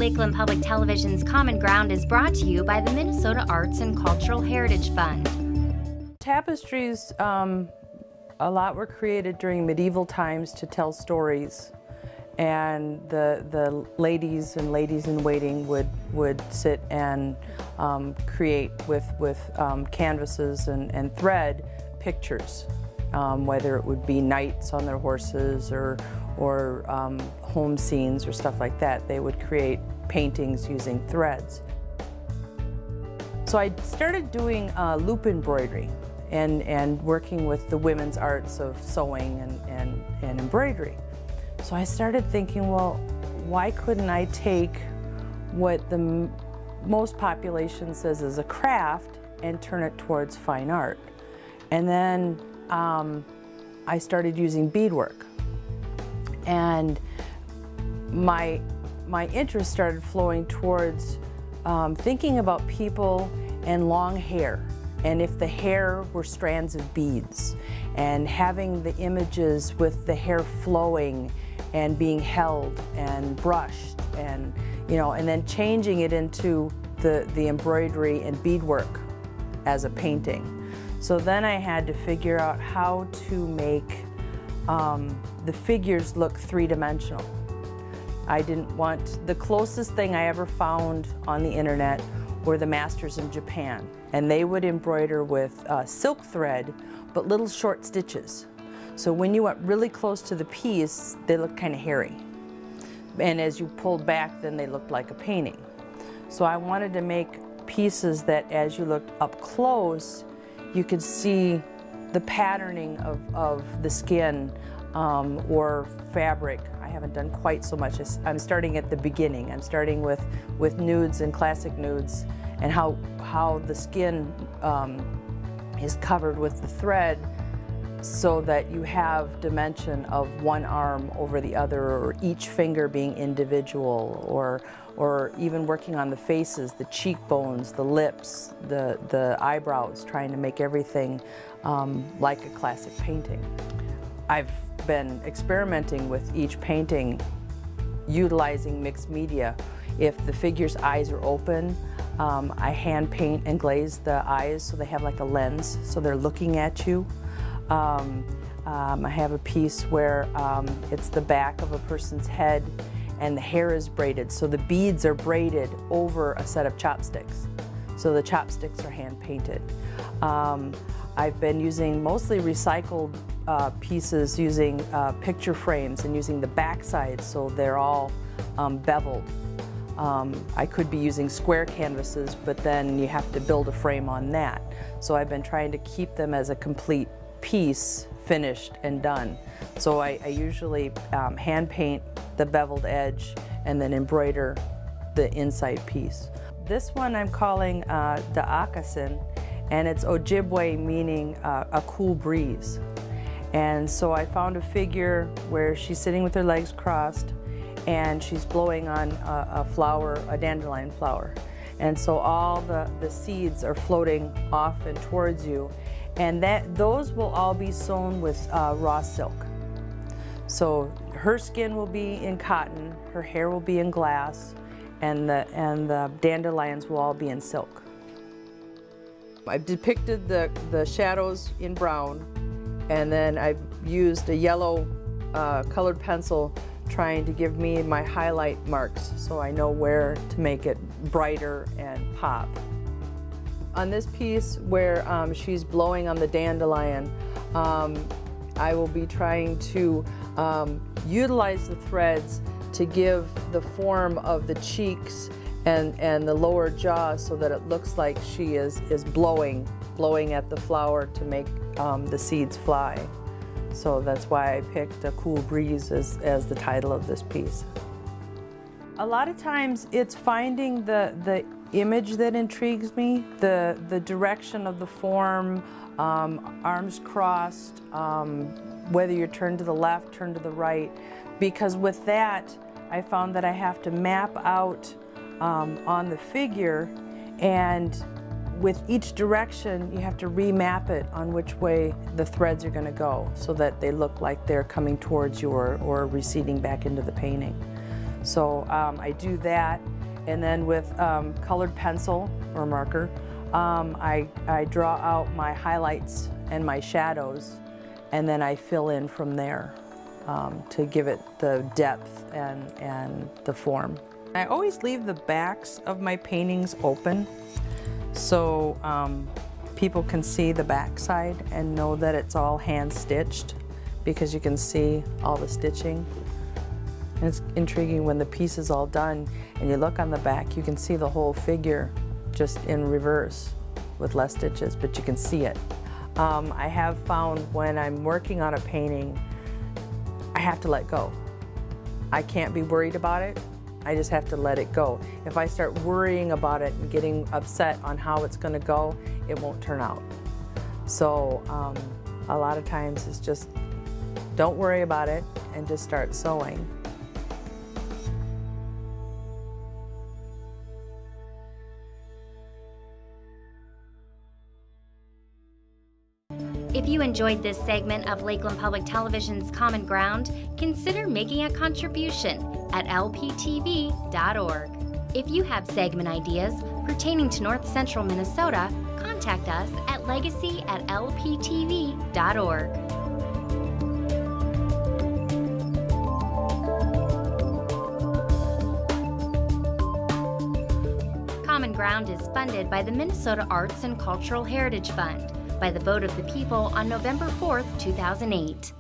Lakeland Public Television's Common Ground is brought to you by the Minnesota Arts and Cultural Heritage Fund. Tapestries, a lot were created during medieval times to tell stories, and the ladies and ladies-in-waiting would sit and create with canvases and thread pictures, whether it would be knights on their horses or home scenes or stuff like that. They would create paintings using threads. So I started doing loop embroidery and working with the women's arts of sewing and embroidery. So I started thinking, well, why couldn't I take what the most population says is a craft and turn it towards fine art? And then I started using beadwork. And my interest started flowing towards thinking about people and long hair, and if the hair were strands of beads, and having the images with the hair flowing and being held and brushed, and and then changing it into the embroidery and beadwork as a painting. So then I had to figure out how to make the figures look three-dimensional. I didn't want, the closest thing I ever found on the internet were the masters in Japan, and they would embroider with silk thread, but little short stitches. So when you went really close to the piece, they looked kind of hairy. And as you pulled back, then they looked like a painting. So I wanted to make pieces that as you looked up close, you could see the patterning of the skin or fabric. I haven't done quite so much. I'm starting at the beginning. I'm starting with nudes and classic nudes, and how the skin is covered with the thread, so that you have dimension of one arm over the other, or each finger being individual, or even working on the faces, the cheekbones, the lips, the eyebrows, trying to make everything like a classic painting. I've been experimenting with each painting utilizing mixed media. If the figure's eyes are open, I hand paint and glaze the eyes so they have like a lens, so they're looking at you. I have a piece where it's the back of a person's head and the hair is braided, so the beads are braided over a set of chopsticks. So the chopsticks are hand painted. I've been using mostly recycled pieces, using picture frames and using the backside so they're all beveled. I could be using square canvases, but then you have to build a frame on that. So I've been trying to keep them as a complete piece, finished and done. So I usually hand paint the beveled edge and then embroider the inside piece. This one I'm calling the Akasin, and it's Ojibwe, meaning a cool breeze. And so I found a figure where she's sitting with her legs crossed and she's blowing on a flower, a dandelion flower. And so all the seeds are floating off and towards you, and those will all be sewn with raw silk. So her skin will be in cotton, her hair will be in glass, and the dandelions will all be in silk. I've depicted the shadows in brown, and then I've used a yellow colored pencil trying to give me my highlight marks so I know where to make it brighter and pop. On this piece where she's blowing on the dandelion, I will be trying to utilize the threads to give the form of the cheeks and the lower jaw so that it looks like she is blowing at the flower to make the seeds fly. So that's why I picked A Cool Breeze as the title of this piece. A lot of times it's finding the image that intrigues me, the direction of the form, arms crossed, whether you're turned to the left, turned to the right, because with that I found that I have to map out on the figure, and with each direction you have to remap it on which way the threads are going to go so that they look like they're coming towards you or receding back into the painting. So I do that, and then with colored pencil or marker, I draw out my highlights and my shadows, and then I fill in from there to give it the depth and the form. I always leave the backs of my paintings open so people can see the back side and know that it's all hand stitched, because you can see all the stitching. And it's intriguing when the piece is all done and you look on the back, you can see the whole figure just in reverse with less stitches, but you can see it. I have found when I'm working on a painting, I have to let go. I can't be worried about it. I just have to let it go. If I start worrying about it and getting upset on how it's going to go, it won't turn out. So a lot of times it's just don't worry about it and just start sewing. If you enjoyed this segment of Lakeland Public Television's Common Ground, consider making a contribution at lptv.org. If you have segment ideas pertaining to North Central Minnesota, contact us at legacy@lptv.org. Common Ground is funded by the Minnesota Arts and Cultural Heritage Fund by the vote of the people on November 4th, 2008.